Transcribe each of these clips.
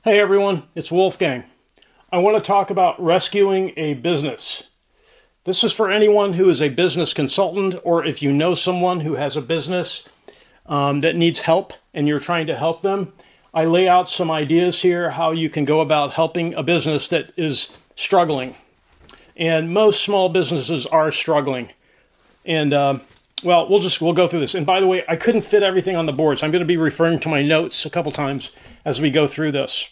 Hey everyone, it's Wolfgang. I want to talk about rescuing a business. This is for anyone who is a business consultant, or if you know someone who has a business that needs help and you're trying to help them. I lay out some ideas here how you can go about helping a business that is struggling. And most small businesses are struggling. And we'll go through this. And by the way, I couldn't fit everything on the board, so I'm going to be referring to my notes a couple times as we go through this.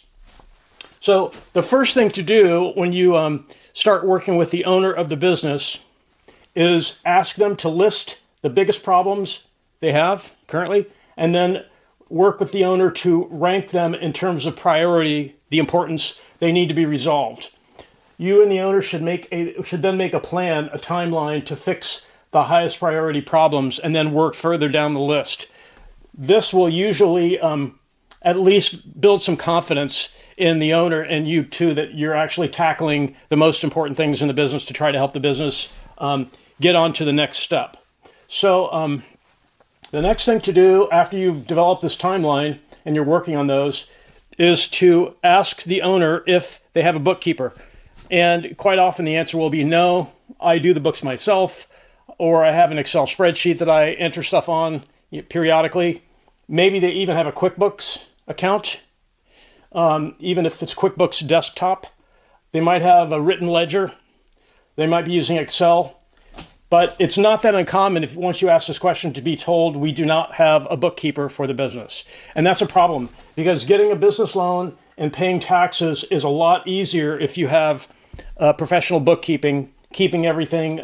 So the first thing to do when you start working with the owner of the business is ask them to list the biggest problems they have currently, and then work with the owner to rank them in terms of priority, the importance they need to be resolved. You and the owner should then make a plan, a timeline to fix the highest priority problems, and then work further down the list. This will usually at least build some confidence in the owner and you too, that you're actually tackling the most important things in the business to try to help the business get on to the next step. So the next thing to do after you've developed this timeline and you're working on those is to ask the owner if they have a bookkeeper. And quite often the answer will be no, I do the books myself, or I have an Excel spreadsheet that I enter stuff on periodically. Maybe they even have a QuickBooks account. Even if it's QuickBooks Desktop, they might have a written ledger. They might be using Excel, but it's not that uncommon if once you ask this question to be told we do not have a bookkeeper for the business. And that's a problem because getting a business loan and paying taxes is a lot easier if you have professional bookkeeping, keeping everything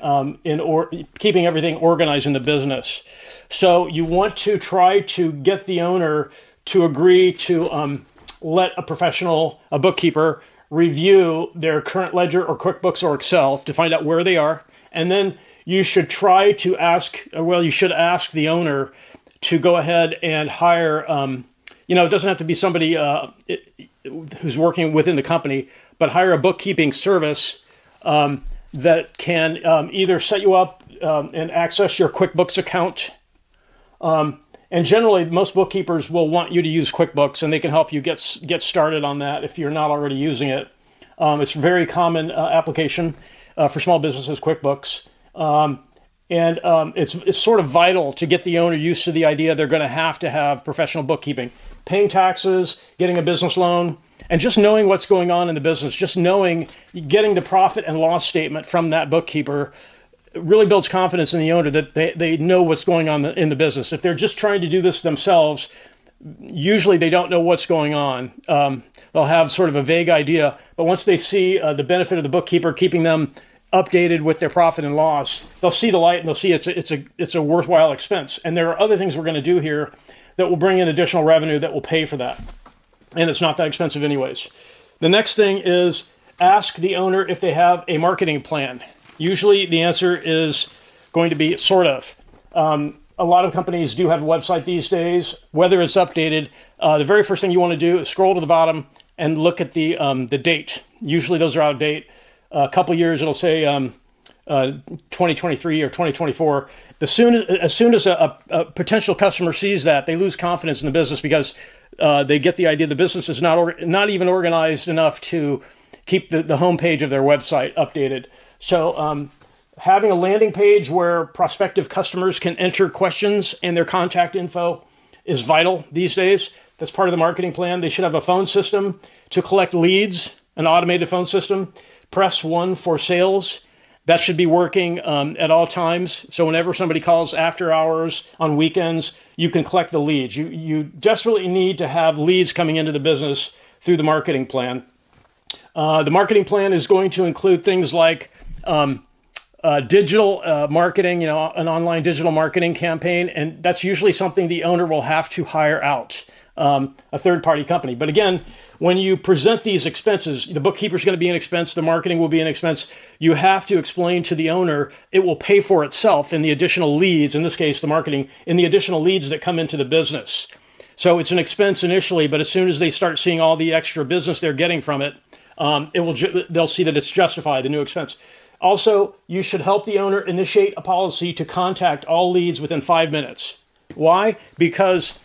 keeping everything organized in the business. So you want to try to get the owner to agree to let a bookkeeper review their current ledger or QuickBooks or Excel to find out where they are. And then you should ask the owner to go ahead and hire, it doesn't have to be somebody who's working within the company, but hire a bookkeeping service that can either set you up and access your QuickBooks account. And generally, most bookkeepers will want you to use QuickBooks, and they can help you get started on that if you're not already using it. It's a very common application for small businesses, QuickBooks. It's sort of vital to get the owner used to the idea they're going to have professional bookkeeping. Paying taxes, getting a business loan, and just knowing what's going on in the business, getting the profit and loss statement from that bookkeeper really builds confidence in the owner that they know what's going on in the business. If they're just trying to do this themselves, usually they don't know what's going on. They'll have sort of a vague idea, but once they see the benefit of the bookkeeper keeping them updated with their profit and loss, they'll see the light and they'll see it's a worthwhile expense. And there are other things we're going to do here that will bring in additional revenue that will pay for that. And it's not that expensive anyways. The next thing is ask the owner if they have a marketing plan. Usually the answer is going to be sort of. A lot of companies do have a website these days. Whether it's updated, the very first thing you want to do is scroll to the bottom and look at the date. Usually those are out of date. A couple years it'll say 2023 or 2024. As soon as a potential customer sees that, they lose confidence in the business because they get the idea the business is not even organized enough to keep the homepage of their website updated. So having a landing page where prospective customers can enter questions and their contact info is vital these days. That's part of the marketing plan. They should have a phone system to collect leads, an automated phone system. Press 1 for sales. That should be working at all times. So whenever somebody calls after hours, on weekends, you can collect the leads. You desperately need to have leads coming into the business through the marketing plan. The marketing plan is going to include things like digital marketing, an online digital marketing campaign, and that's usually something the owner will have to hire out, a third-party company. But again, when you present these expenses, the bookkeeper is going to be an expense, the marketing will be an expense. You have to explain to the owner it will pay for itself in the additional leads, in this case, the marketing, in the additional leads that come into the business. So it's an expense initially, but as soon as they start seeing all the extra business they're getting from it, they'll see that it's justified, the new expense. Also, you should help the owner initiate a policy to contact all leads within 5 minutes. Why? Because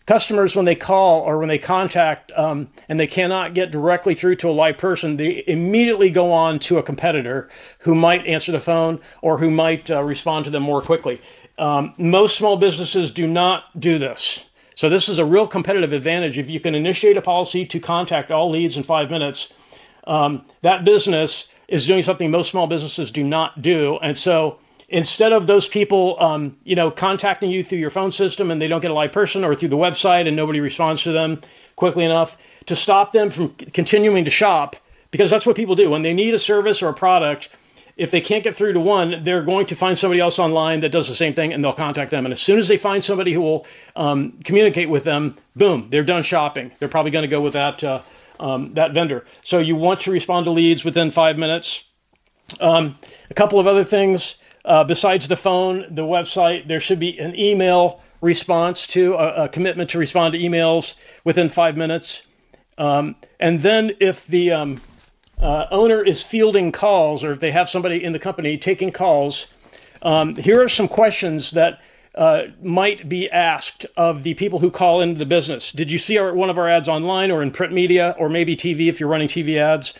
Customers, when they call or when they contact and they cannot get directly through to a live person, they immediately go on to a competitor who might answer the phone or who might respond to them more quickly. Most small businesses do not do this. So this is a real competitive advantage. If you can initiate a policy to contact all leads in 5 minutes, that business is doing something most small businesses do not do. And so instead of those people, contacting you through your phone system and they don't get a live person, or through the website and nobody responds to them quickly enough, to stop them from continuing to shop, because that's what people do. When they need a service or a product, if they can't get through to one, they're going to find somebody else online that does the same thing, and they'll contact them. And as soon as they find somebody who will communicate with them, boom, they're done shopping. They're probably going to go with that vendor. So you want to respond to leads within 5 minutes. A couple of other things. Besides the phone, the website, there should be an email response to a commitment to respond to emails within 5 minutes. And then if the owner is fielding calls, or if they have somebody in the company taking calls, here are some questions that might be asked of the people who call into the business. Did you see one of our ads online or in print media, or maybe TV if you're running TV ads?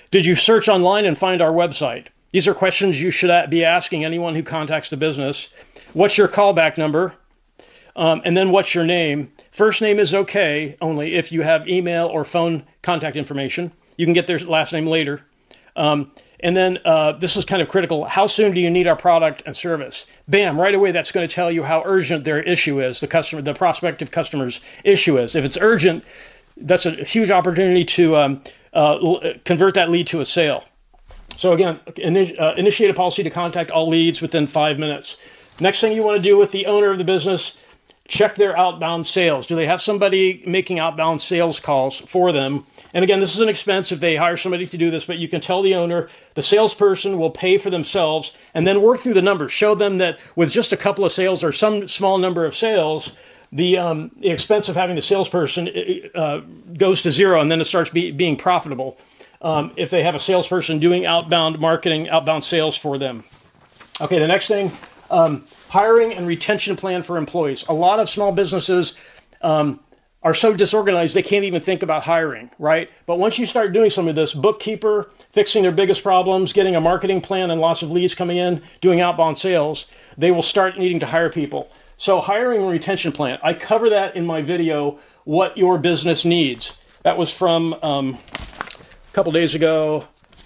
Did you search online and find our website? These are questions you should be asking anyone who contacts the business. What's your callback number? And then what's your name? First name is okay only if you have email or phone contact information. You can get their last name later. And then this is kind of critical. How soon do you need our product and service? Bam, right away that's going to tell you how urgent their issue is, the prospective customer's issue is. If it's urgent, that's a huge opportunity to convert that lead to a sale. So again, initiate a policy to contact all leads within 5 minutes. Next thing you want to do with the owner of the business, check their outbound sales. Do they have somebody making outbound sales calls for them? And again, this is an expense if they hire somebody to do this, but you can tell the owner the salesperson will pay for themselves, and then work through the numbers. Show them that with just a couple of sales or some small number of sales, the expense of having the salesperson goes to zero, and then it starts being profitable. If they have a salesperson doing outbound marketing, outbound sales for them. Okay, the next thing, hiring and retention plan for employees. A lot of small businesses are so disorganized they can't even think about hiring, right? But once you start doing some of this, bookkeeper, fixing their biggest problems, getting a marketing plan and lots of leads coming in, doing outbound sales, they will start needing to hire people. So hiring and retention plan, I cover that in my video, What Your Business Needs. That was from a couple days ago,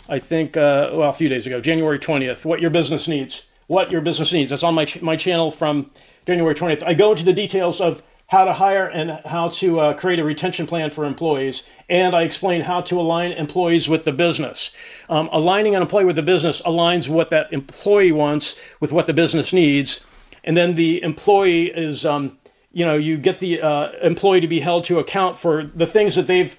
I think, a few days ago, January 20th, What Your Business Needs. What Your Business Needs. That's on my channel from January 20th. I go into the details of how to hire and how to create a retention plan for employees, and I explain how to align employees with the business. Aligning an employee with the business aligns what that employee wants with what the business needs, and then the employee is, you get the employee to be held to account for the things that they've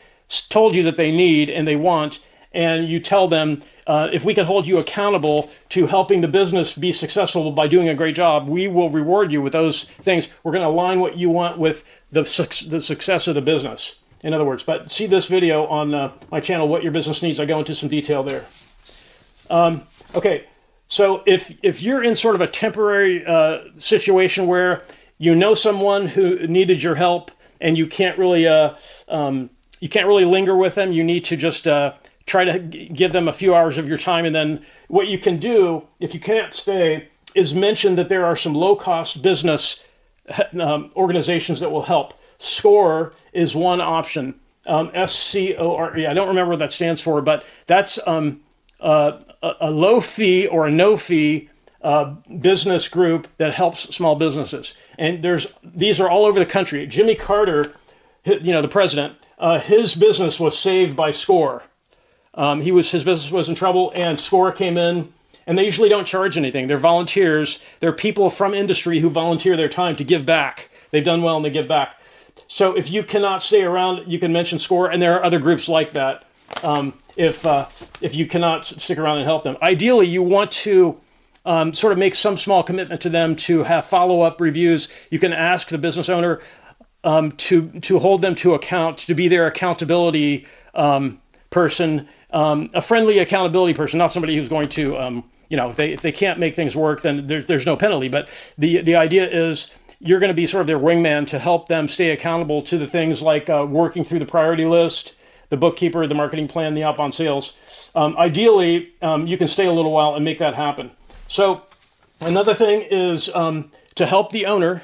told you that they need and they want, and you tell them, if we can hold you accountable to helping the business be successful by doing a great job, we will reward you with those things. We're going to align what you want with the success of the business, in other words. But see this video on my channel, What Your Business Needs. I go into some detail there. Okay, so if you're in sort of a temporary situation where you know someone who needed your help and you can't really linger with them, you need to just try to give them a few hours of your time. And then what you can do, if you can't stay, is mention that there are some low-cost business organizations that will help. SCORE is one option. SCORE. I don't remember what that stands for, but that's a low fee or a no fee business group that helps small businesses. And these are all over the country. Jimmy Carter, the president, his business was saved by SCORE. His business was in trouble, and SCORE came in, and they usually don't charge anything. They're volunteers. They're people from industry who volunteer their time to give back. They've done well and they give back. So if you cannot stay around, you can mention SCORE, and there are other groups like that. If you cannot stick around and help them, ideally you want to sort of make some small commitment to them to have follow-up reviews. You can ask the business owner to hold them to account, to be their accountability person, a friendly accountability person, not somebody who's going to, if they can't make things work, then there's no penalty. But the idea is you're going to be sort of their wingman to help them stay accountable to the things like working through the priority list, the bookkeeper, the marketing plan, the outbound sales. Ideally, you can stay a little while and make that happen. So another thing is to help the owner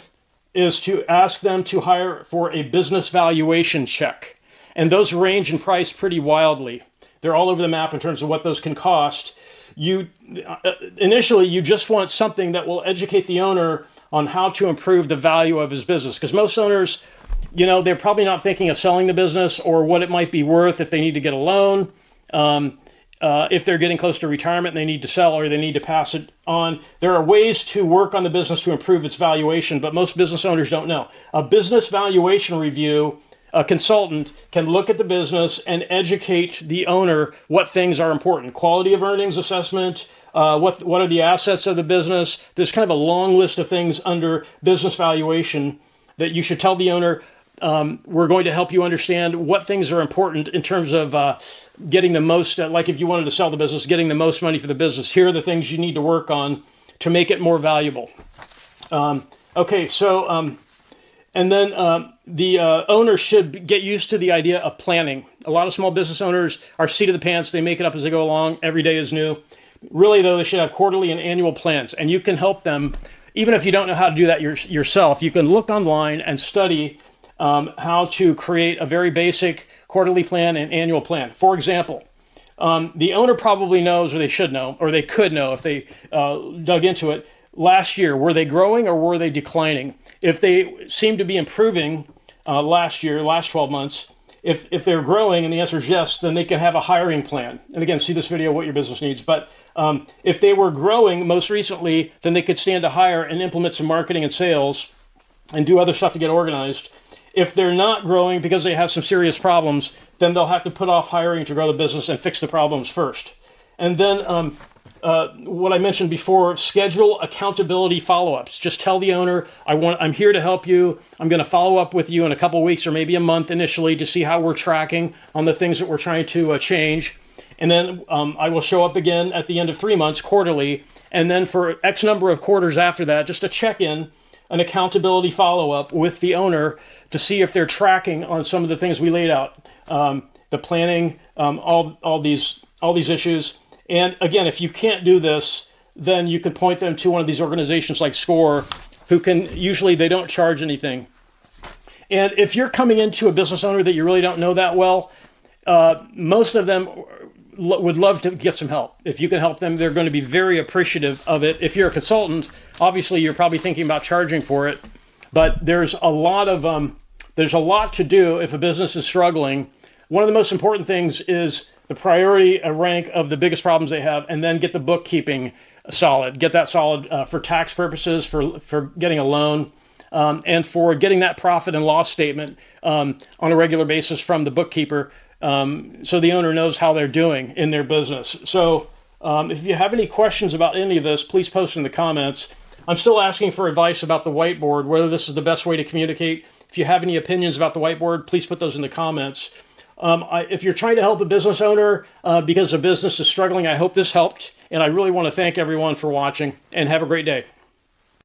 is to ask them to hire for a business valuation check. And those range in price pretty wildly. They're all over the map in terms of what those can cost. Initially, you just want something that will educate the owner on how to improve the value of his business. Because most owners, they're probably not thinking of selling the business or what it might be worth if they need to get a loan. If they're getting close to retirement and they need to sell or they need to pass it on. There are ways to work on the business to improve its valuation, but most business owners don't know. A business valuation review, a consultant can look at the business and educate the owner what things are important. Quality of earnings assessment, what are the assets of the business. There's kind of a long list of things under business valuation that you should tell the owner, we're going to help you understand what things are important in terms of getting the most, like if you wanted to sell the business, getting the most money for the business. Here are the things you need to work on to make it more valuable. And then the owner should get used to the idea of planning. A lot of small business owners are seat of the pants. They make it up as they go along. Every day is new. Really, though, they should have quarterly and annual plans. And you can help them, even if you don't know how to do that yourself. You can look online and study how to create a very basic quarterly plan and annual plan. For example, the owner probably knows, or they should know, or they could know if they dug into it. Last year, were they growing or were they declining? If they seem to be improving last 12 months, if they're growing and the answer is yes, then they can have a hiring plan. And again, see this video, what your business needs. But if they were growing most recently, then they could stand to hire and implement some marketing and sales and do other stuff to get organized. If they're not growing because they have some serious problems, then they'll have to put off hiring to grow the business and fix the problems first. And then what I mentioned before, schedule accountability follow-ups. Just tell the owner, I'm here to help you. I'm going to follow up with you in a couple of weeks or maybe a month initially to see how we're tracking on the things that we're trying to change. And then I will show up again at the end of 3 months quarterly. And then for X number of quarters after that, just a check-in, an accountability follow-up with the owner to see if they're tracking on some of the things we laid out, the planning, all these issues. And again, if you can't do this, then you can point them to one of these organizations like SCORE, who they don't charge anything. And if you're coming into a business owner that you really don't know that well, most of them would love to get some help. If you can help them, they're going to be very appreciative of it. If you're a consultant, obviously you're probably thinking about charging for it, but there's a lot to do if a business is struggling. One of the most important things is the priority rank of the biggest problems they have, and then get the bookkeeping solid. Get that solid for tax purposes, for getting a loan, and for getting that profit and loss statement on a regular basis from the bookkeeper, so the owner knows how they're doing in their business. So if you have any questions about any of this, please post in the comments. I'm still asking for advice about the whiteboard, whether this is the best way to communicate. If you have any opinions about the whiteboard, please put those in the comments. If you're trying to help a business owner because a business is struggling, I hope this helped. And I really want to thank everyone for watching, and have a great day.